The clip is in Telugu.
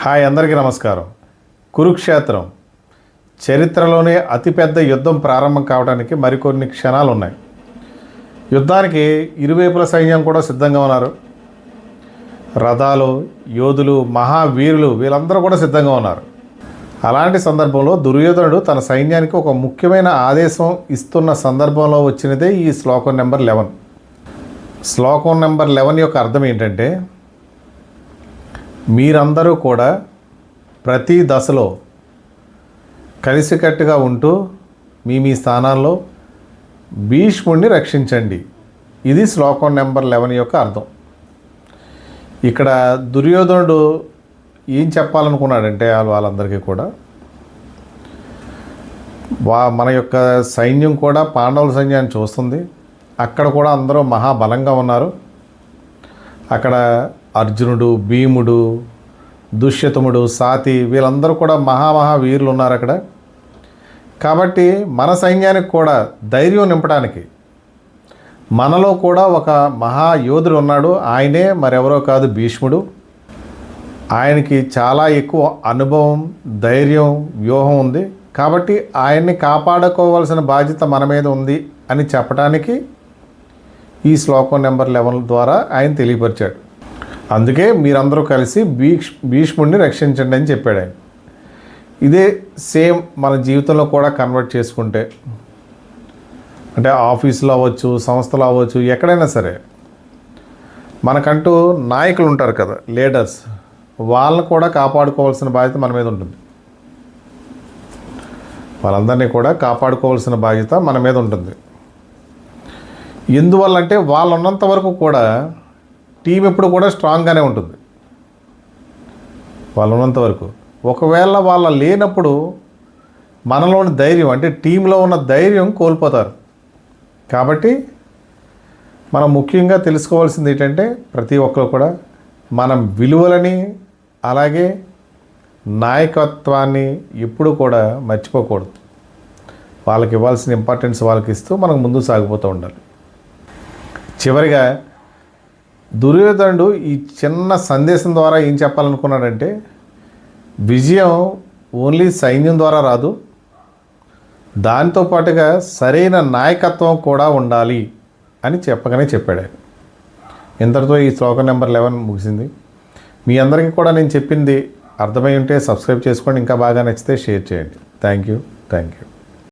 హాయ్, అందరికీ నమస్కారం. కురుక్షేత్రం చరిత్రలోనే అతిపెద్ద యుద్ధం ప్రారంభం కావడానికి మరికొన్ని క్షణాలు ఉన్నాయి. యుద్ధానికి ఇరువైపుల సైన్యం కూడా సిద్ధంగా ఉన్నారు. రథాలు, యోధులు, మహావీరులు వీళ్ళందరూ కూడా సిద్ధంగా ఉన్నారు. అలాంటి సందర్భంలో దుర్యోధనుడు తన సైన్యానికి ఒక ముఖ్యమైన ఆదేశం ఇస్తున్న సందర్భంలో వచ్చినదే ఈ శ్లోకం నెంబర్ 11. శ్లోకం నెంబర్ 11 యొక్క అర్థం ఏంటంటే, మీరందరూ కూడా ప్రతి దశలో కలిసికట్టుగా ఉంటూ మీ స్థానాల్లో భీష్ముడిని రక్షించండి. ఇది శ్లోకం నెంబర్ 11 యొక్క అర్థం. ఇక్కడ దుర్యోధనుడు ఏం చెప్పాలనుకున్నాడంటే వాళ్ళందరికీ కూడా మన యొక్క సైన్యం కూడా పాండవుల సైన్యాన్ని చూస్తుంది. అక్కడ కూడా అందరూ మహాబలంగా ఉన్నారు. అక్కడ అర్జునుడు, భీముడు, దుష్యతముడు, సాతి వీళ్ళందరూ కూడా మహావీరులు ఉన్నారు అక్కడ. కాబట్టి మన సైన్యానికి కూడా ధైర్యం నింపడానికి మనలో కూడా ఒక మహాయోధుడు ఉన్నాడు. ఆయనే మరెవరో కాదు, భీష్ముడు. ఆయనకి చాలా ఎక్కువ అనుభవం, ధైర్యం, వ్యూహం ఉంది. కాబట్టి ఆయన్ని కాపాడుకోవాల్సిన బాధ్యత మన మీద ఉంది అని చెప్పడానికి ఈ శ్లోకం నెంబర్ 11 ద్వారా ఆయన తెలియపరిచాడు. అందుకే మీరందరూ కలిసి భీష్ముడిని రక్షించండి అని చెప్పాడు ఆయన. ఇదే సేమ్ మన జీవితంలో కూడా కన్వర్ట్ చేసుకుంటే, అంటే ఆఫీసులో అవ్వచ్చు, సంస్థలో అవ్వచ్చు, ఎక్కడైనా సరే మనకంటూ నాయకులు ఉంటారు కదా, లీడర్స్, వాళ్ళని కూడా కాపాడుకోవాల్సిన బాధ్యత మన మీద ఉంటుంది. వాళ్ళందరినీ కూడా కాపాడుకోవాల్సిన బాధ్యత మన మీద ఉంటుంది. ఎందువల్లంటే వాళ్ళు ఉన్నంత వరకు కూడా టీం ఎప్పుడు కూడా స్ట్రాంగ్గానే ఉంటుంది. వాళ్ళు ఉన్నంత వరకు. ఒకవేళ వాళ్ళ లేనప్పుడు మనలోని ధైర్యం, అంటే టీంలో ఉన్న ధైర్యం కోల్పోతారు. కాబట్టి మనం ముఖ్యంగా తెలుసుకోవాల్సింది ఏంటంటే, ప్రతి ఒక్కరు కూడా మనం విలువలని అలాగే నాయకత్వాన్ని ఎప్పుడు కూడా మర్చిపోకూడదు. వాళ్ళకి ఇవ్వాల్సిన ఇంపార్టెన్స్ వాళ్ళకి ఇస్తూ మనం ముందుకు సాగిపోతూ ఉండాలి. చివరిగా దుర్యోధనుడు ఈ చిన్న సందేశం ద్వారా ఏం చెప్పాలనుకున్నాడంటే, విజయం ఓన్లీ సైన్యం ద్వారా రాదు, దాంతోపాటుగా సరైన నాయకత్వం కూడా ఉండాలి అని చెప్పగానే చెప్పాడు. ఇంతటితో ఈ శ్లోకం నెంబర్ 11 ముగిసింది. మీ అందరికీ కూడా నేను చెప్పింది అర్థమై ఉంటే సబ్స్క్రైబ్ చేసుకోండి. ఇంకా బాగా నచ్చితే షేర్ చేయండి. Thank you.